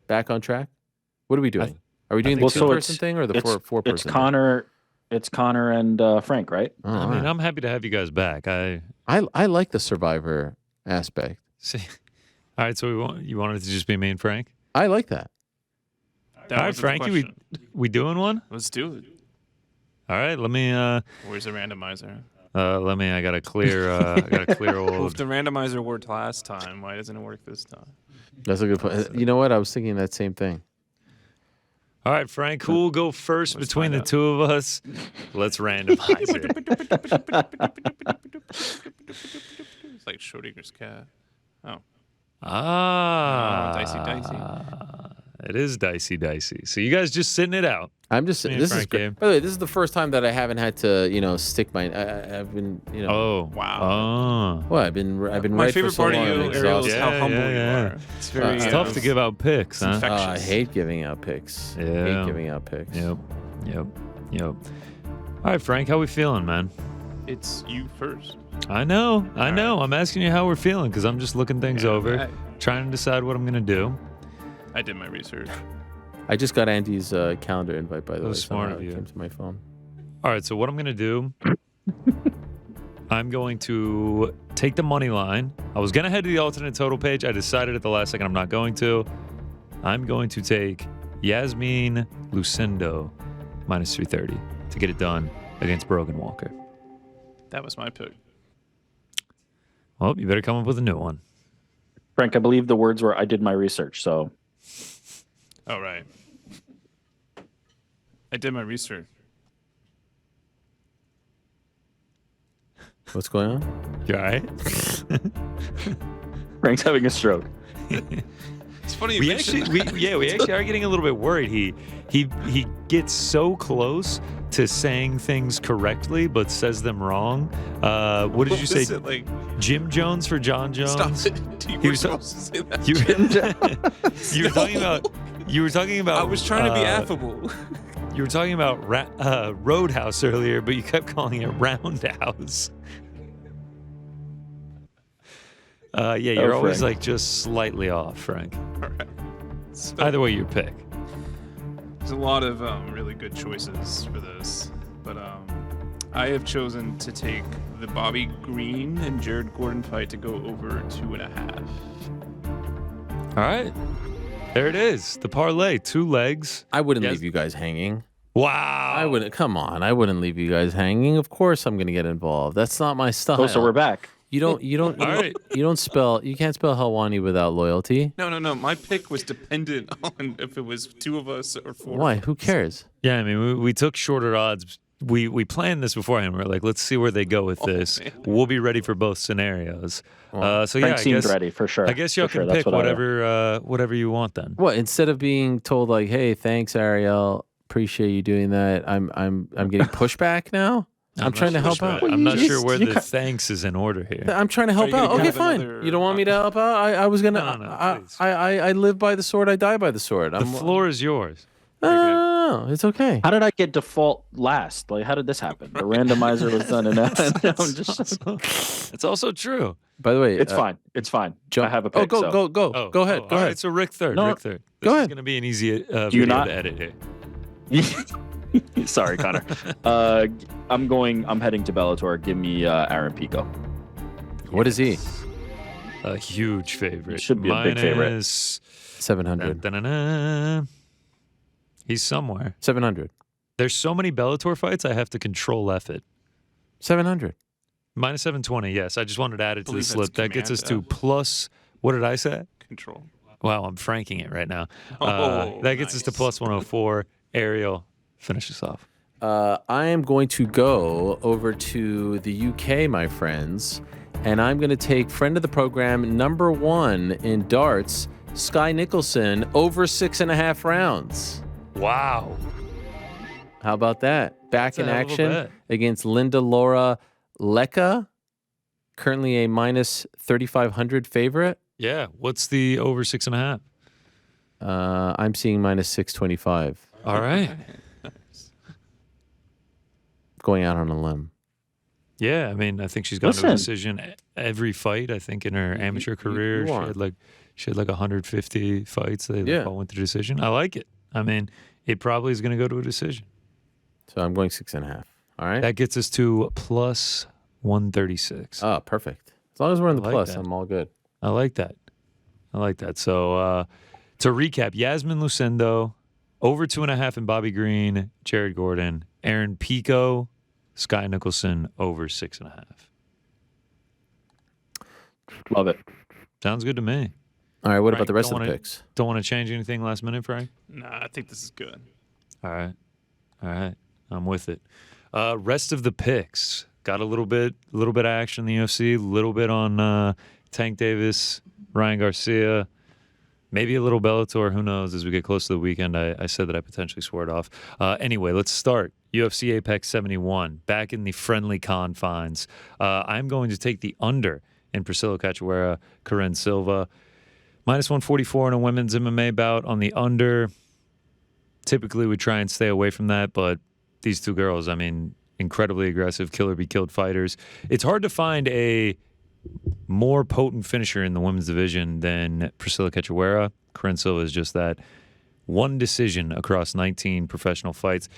Back on track? What are we doing? Are we doing the two-person thing or the four-person? It's Connor and Frank, right? Oh, I mean, I'm happy to have you guys back. I like the Survivor aspect. See, all right. So you wanted to just be me and Frank? I like that. All right, Frankie, we doing one? Let's do it. All right, let me. Where's the randomizer? I gotta clear. Well, if the randomizer worked last time, why doesn't it work this time? That's a good point. You know what? I was thinking that same thing. All right, Frank, who will go first between the two of us? Let's randomize it. It's like Schrodinger's cat. Oh. Dicey. It is dicey. So you guys just sitting it out. I'm just. This is great. By the way, this is the first time that I haven't had to, stick my. I've been, Oh wow. Well, I've been my right favorite for so part long. of you, Ariel, is how humble you are. It's very tough to give out picks, huh? I hate giving out picks. Yeah. I hate giving out picks. Yep. All right, Frank, how we feeling, man? It's you first. I know. I'm asking you how we're feeling because I'm just looking things over, trying to decide what I'm gonna do. I did my research. I just got Andy's calendar invite, by the way. Smart of you. It came to my phone. All right, so what I'm going to do, I'm going to take the money line. I was going to head to the alternate total page. I decided at the last second I'm not going to. I'm going to take Yasmine Lucindo minus 330 to get it done against Brogan Walker. That was my pick. Well, you better come up with a new one. Frank, I believe the words were, I did my research, so... All right. I did my research. What's going on? You all right? Frank's having a stroke. It's funny. We actually are getting a little bit worried. He gets so close to saying things correctly, but says them wrong. What did you say? Like Jim Jones for John Jones? Stop it. You were supposed to say that. You were talking about. I was trying to be affable. You were talking about Roadhouse earlier, but you kept calling it Roundhouse. You're always like just slightly off, Frank. All right. So, either way, your pick. There's a lot of really good choices for this, but I have chosen to take the Bobby Green and Jared Gordon fight to go over 2.5. All right. There it is. The parlay, 2 legs. I wouldn't leave you guys hanging. Wow. I wouldn't. Come on. I wouldn't leave you guys hanging. Of course I'm going to get involved. That's not my style. Oh, so we're back. You don't All right. You can't spell Helwani without loyalty. No. My pick was dependent on if it was 2 of us or 4. Why? Who cares? Yeah, I mean, we took shorter odds. We planned this beforehand. We're like, let's see where they go with this. Man. We'll be ready for both scenarios. Frank seemed ready for sure. I guess y'all can pick whatever you want then. What, instead of being told like, "Hey, thanks, Ariel, appreciate you doing that," I'm getting pushback now. I'm trying to help out. I'm not sure where the thanks is in order here. I'm trying to help out. Okay, fine. You don't want me to help out? I was gonna. No, I live by the sword. I die by the sword. The floor is yours. No, it's okay. How did I get default last? Like, how did this happen? The randomizer was done, and now I'm just. It's also true. By the way, it's fine. It's fine. I have a pick. Go ahead. Go ahead. All right, so Rick third. No, Rick third. Go This ahead. is going to be an easy video to edit here. Sorry, Connor. I'm heading to Bellator. Give me Aaron Pico. What is he? A huge favorite. Should be a big favorite. 700. He's somewhere. 700. There's so many Bellator fights, I have to control F it. 700. Minus 720, yes. I just wanted to add it to the slip. That gets us to F. plus, what did I say? Control. Wow, I'm franking it right now. That gets us to plus 104. Ariel, finish us off. I am going to go over to the UK, my friends, and I'm going to take friend of the program, #1 in darts, Sky Nicholson, over 6.5 rounds. Wow. How about that? Back in That's a hell of a action bet. against Linda Laura Lecca, currently a minus 3,500 favorite. Yeah, what's the over 6.5? I'm seeing minus 625. All right. Going out on a limb. Yeah, I mean, I think she's gone to a decision every fight. I think in her amateur career, you she are. had like She had like 150 fights. They Yeah. all went to decision. I like it. I mean, it probably is going to go to a decision. So I'm going 6.5. All right. That gets us to plus 136. Oh, perfect. As long as we're in the I like plus, that. I'm all good. I like that. So to recap, Yasmine Lucendo, over 2.5 in Bobby Green, Jared Gordon, Aaron Pico, Sky Nicholson, over 6.5. Love it. Sounds good to me. All right. What Frank, about the rest don't of the wanna- picks? Don't want to change anything last minute, Frank? Nah, I think this is good. All right. I'm with it. Rest of the picks. Got a little bit of action in the UFC, a little bit on Tank Davis, Ryan Garcia, maybe a little Bellator. Who knows? As we get close to the weekend, I said that I potentially swore it off. Anyway, let's start. UFC Apex 71, back in the friendly confines. I'm going to take the under in Priscilla Cachoeira, Corinne Silva. Minus 144 in a women's MMA bout on the under. Typically, we try and stay away from that, but these two girls, I mean, incredibly aggressive, kill-or-be-killed fighters. It's hard to find a more potent finisher in the women's division than Priscilla Cachoeira. Corinne Silva is just that. One decision across 19 professional fights.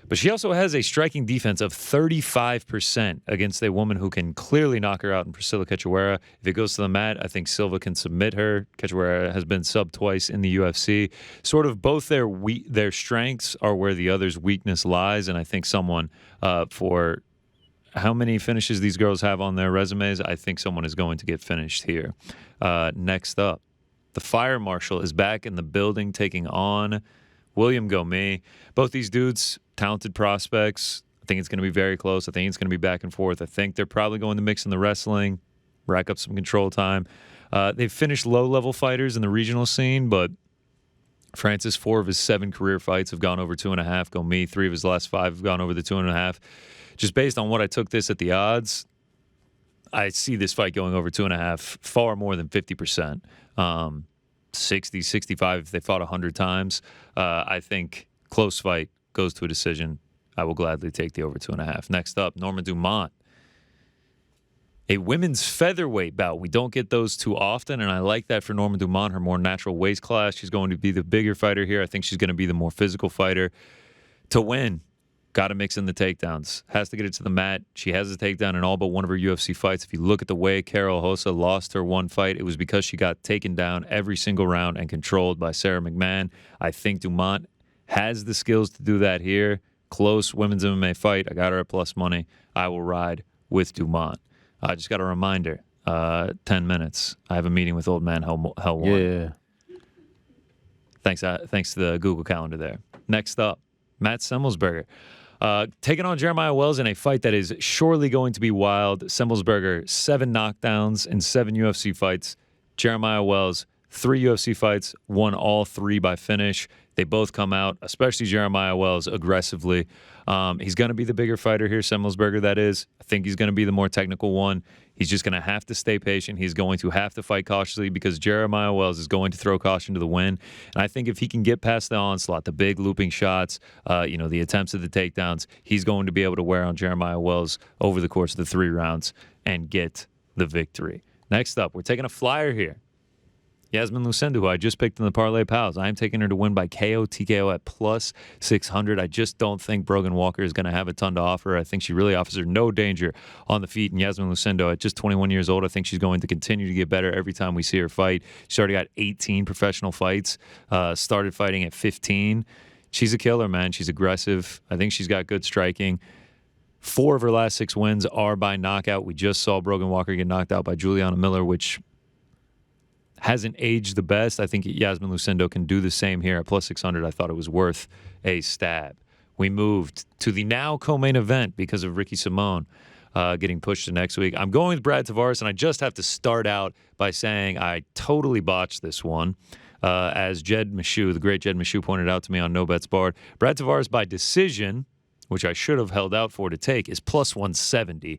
But she also has a striking defense of 35% against a woman who can clearly knock her out in Priscilla Cachoeira. If it goes to the mat, I think Silva can submit her. Cachoeira has been subbed twice in the UFC. Sort of both their strengths are where the other's weakness lies, and I think someone for how many finishes these girls have on their resumes, I think someone is going to get finished here. Next up, the Fire Marshal is back in the building taking on William Gomi. Both these dudes, talented prospects. I think it's going to be very close. I think it's going to be back and forth. I think they're probably going to mix in the wrestling, rack up some control time. They've finished low-level fighters in the regional scene, but Francis, 4 of his 7 career fights have gone over 2.5. Gomi, 3 of his last 5 have gone over the 2.5. Just based on what I took this at the odds, I see this fight going over 2.5 far more than 50%. 60, 65 if they fought 100 times. I think close fight goes to a decision. I will gladly take the over 2.5. Next up, Norma Dumont. A women's featherweight bout. We don't get those too often, and I like that for Norma Dumont, her more natural waist class. She's going to be the bigger fighter here. I think she's going to be the more physical fighter. To win, got to mix in the takedowns. Has to get it to the mat. She has a takedown in all but one of her UFC fights. If you look at the way Carol Hossa lost her one fight, it was because she got taken down every single round and controlled by Sarah McMahon. I think Dumont has the skills to do that here. Close women's MMA fight. I got her at plus money. I will ride with Dumont. I just got a reminder. 10 minutes. I have a meeting with Old Man Hell 1. Yeah. Thanks to the Google Calendar there. Next up, Matt Samuelsberger. Taking on Jeremiah Wells in a fight that is surely going to be wild. Samuelsberger, 7 knockdowns in 7 UFC fights. Jeremiah Wells, 3 UFC fights, won all 3 by finish. They both come out, especially Jeremiah Wells, aggressively. He's going to be the bigger fighter here, Samuelsberger, that is. I think he's going to be the more technical one. He's just going to have to stay patient. He's going to have to fight cautiously because Jeremiah Wells is going to throw caution to the wind. And I think if he can get past the onslaught, the big looping shots, the attempts at the takedowns, he's going to be able to wear on Jeremiah Wells over the course of the 3 rounds and get the victory. Next up, we're taking a flyer here. Yasmine Lucendo, who I just picked in the Parlay Pals. I'm taking her to win by KO TKO at plus 600. I just don't think Brogan Walker is going to have a ton to offer. I think she really offers her no danger on the feet. And Yasmine Lucendo, at just 21 years old, I think she's going to continue to get better every time we see her fight. She's already got 18 professional fights, started fighting at 15. She's a killer, man. She's aggressive. I think she's got good striking. 4 of her last 6 wins are by knockout. We just saw Brogan Walker get knocked out by Juliana Miller, which hasn't aged the best. I think Yasmine Lucendo can do the same here at plus 600. I thought it was worth a stab. We moved to the now co-main event because of Ricky Simone getting pushed to next week. I'm going with Brad Tavares, and I just have to start out by saying I totally botched this one. As Jed Meshew, the great Jed Meshew, pointed out to me on No Bets Barred, Brad Tavares by decision, which I should have held out for to take, is plus 170.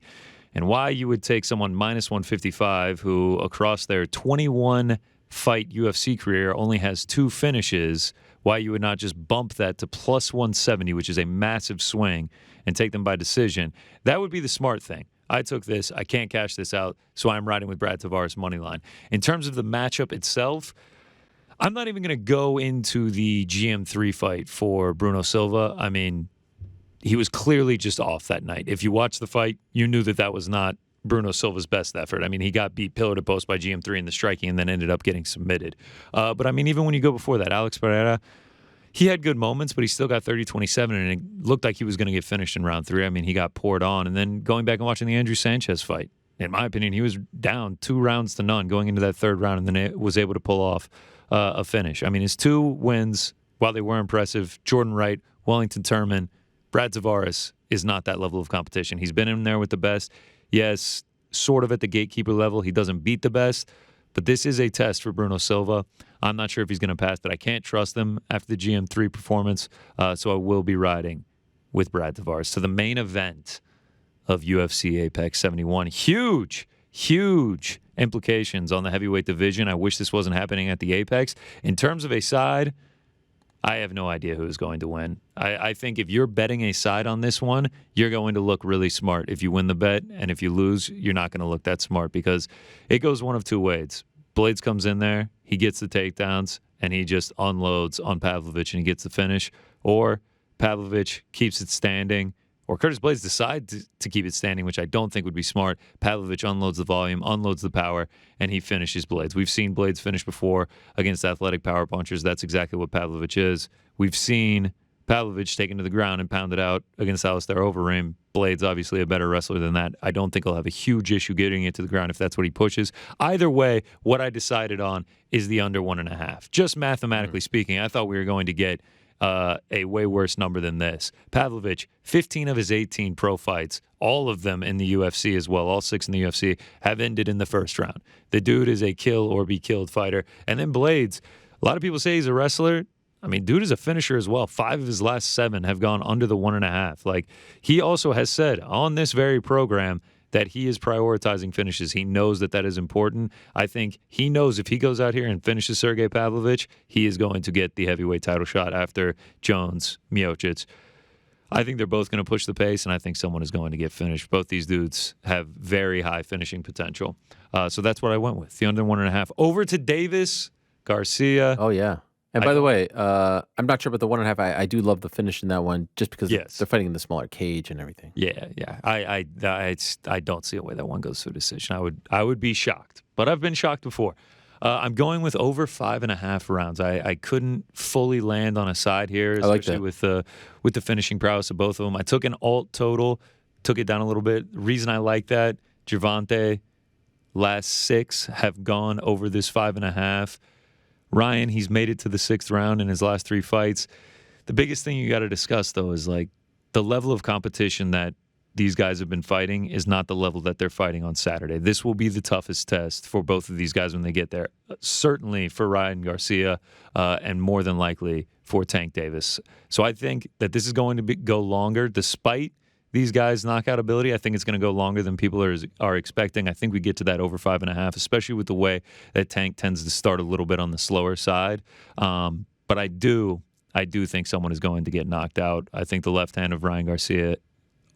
And why you would take someone minus 155 who across their 21-fight UFC career only has 2 finishes, why you would not just bump that to plus 170, which is a massive swing, and take them by decision. That would be the smart thing. I took this. I can't cash this out, so I'm riding with Brad Tavares money line. In terms of the matchup itself, I'm not even going to go into the GM3 fight for Bruno Silva. I mean, he was clearly just off that night. If you watched the fight, you knew that was not Bruno Silva's best effort. I mean, he got beat pillar to post by GM3 in the striking and then ended up getting submitted. But I mean, even when you go before that, Alex Pereira, he had good moments, but he still got 30-27, and it looked like he was going to get finished in round 3. I mean, he got poured on. And then going back and watching the Andrew Sanchez fight, in my opinion, he was down 2 rounds to none going into that 3rd round and then was able to pull off a finish. I mean, his 2 wins, while they were impressive, Jordan Wright, Wellington Turman, Brad Tavares is not that level of competition. He's been in there with the best. Yes, sort of at the gatekeeper level. He doesn't beat the best, but this is a test for Bruno Silva. I'm not sure if he's going to pass, but I can't trust him after the GM3 performance, so I will be riding with Brad Tavares to the main event of UFC Apex 71. Huge implications on the heavyweight division. I wish this wasn't happening at the Apex. In terms of a side, I have no idea who is going to win. I think if you're betting a side on this one, you're going to look really smart if you win the bet, and if you lose, you're not going to look that smart because it goes one of 2 ways. Blaydes comes in there, he gets the takedowns, and he just unloads on Pavlovich and he gets the finish, or Pavlovich keeps it standing, or Curtis Blaydes decides to keep it standing, which I don't think would be smart. Pavlovich unloads the volume, unloads the power, and he finishes Blaydes. We've seen Blaydes finish before against athletic power punchers. That's exactly what Pavlovich is. We've seen Pavlovich taken to the ground and pounded out against Alistair Overeem. Blaydes, obviously a better wrestler than that. I don't think he'll have a huge issue getting it to the ground if that's what he pushes. Either way, what I decided on is the under 1.5. Just mathematically speaking, I thought we were going to get a way worse number than this. Pavlovich, 15 of his 18 pro fights, all of them in the UFC as well, all 6 in the UFC, have ended in the 1st round. The dude is a kill or be killed fighter. And then Blaydes, a lot of people say he's a wrestler. I mean, dude is a finisher as well. 5 of his last 7 have gone under the 1.5. Like, he also has said on this very program that he is prioritizing finishes. He knows that is important. I think he knows if he goes out here and finishes Sergey Pavlovich, he is going to get the heavyweight title shot after Jones, Miocic. I think they're both going to push the pace, and I think someone is going to get finished. Both these dudes have very high finishing potential. So that's what I went with, the under 1.5. Over to Davis, Garcia. Oh, yeah. And by the way, I'm not sure about the 1.5. I do love the finish in that one, just because they're fighting in the smaller cage and everything. Yeah. I don't see a way that one goes to a decision. I would be shocked, but I've been shocked before. I'm going with over 5.5 rounds. I couldn't fully land on a side here, especially with the finishing prowess of both of them. I took an alt total, took it down a little bit. The reason I like that, Gervonta, last 6 have gone over this 5.5. Ryan, he's made it to the 6th round in his last 3 fights. The biggest thing you got to discuss, though, is like the level of competition that these guys have been fighting is not the level that they're fighting on Saturday. This will be the toughest test for both of these guys when they get there. Certainly for Ryan Garcia and more than likely for Tank Davis. So I think that this is going to go longer despite these guys' knockout ability. I think it's going to go longer than people are expecting. I think we get to that over 5.5, especially with the way that Tank tends to start a little bit on the slower side. But I do think someone is going to get knocked out. I think the left hand of Ryan Garcia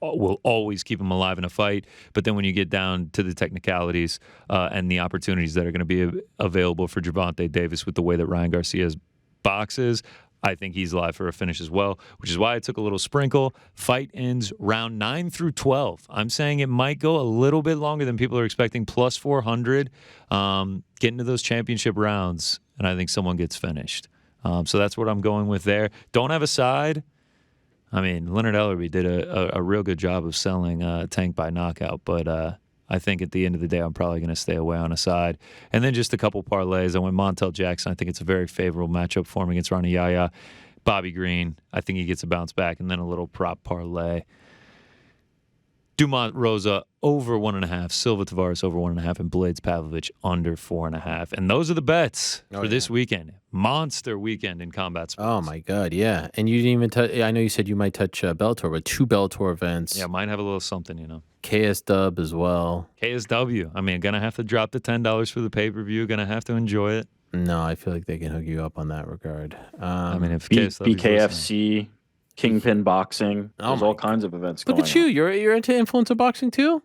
will always keep him alive in a fight. But then when you get down to the technicalities and the opportunities that are going to be available for Gervonta Davis with the way that Ryan Garcia's boxes, I think he's live for a finish as well, which is why I took a little sprinkle. Fight ends round 9 through 12. I'm saying it might go a little bit longer than people are expecting, plus 400. Get into those championship rounds, and I think someone gets finished. So that's what I'm going with there. Don't have a side. I mean, Leonard Ellerby did a real good job of selling Tank by knockout, but I think at the end of the day, I'm probably going to stay away on a side. And then just a couple parlays. I went Montel Jackson. I think it's a very favorable matchup for him against Ronnie Yaya. Bobby Green, I think he gets a bounce back. And then a little prop parlay. Dumont Rosa over 1.5, Silva Tavares over 1.5, and Blaydes Pavlovich under 4.5. And those are the bets for this weekend. Monster weekend in combat sports. Oh my God, yeah. And you didn't even touch. I know you said you might touch Bellator, but 2 Bellator events. Yeah, might have a little something, you know. KSW as well. KSW. I mean, gonna have to drop the $10 for the pay-per-view. Gonna have to enjoy it. No, I feel like they can hook you up on that regard. I mean, if BKFC. Kingpin Boxing. There's all kinds of events going on. Look at you. You're into influencer boxing too?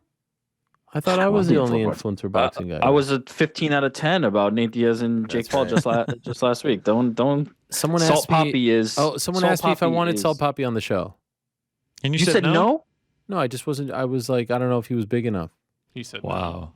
I thought I was the only influencer boxing guy. I was a 15 out of 10 about Nate Diaz and Jake Paul just last week. Don't. Someone Salt asked me. Poppy is. Someone Salt asked me if I Poppy wanted is- Salt Poppy on the show. And You said no? No, I just wasn't. I was like, I don't know if he was big enough. He said, Wow.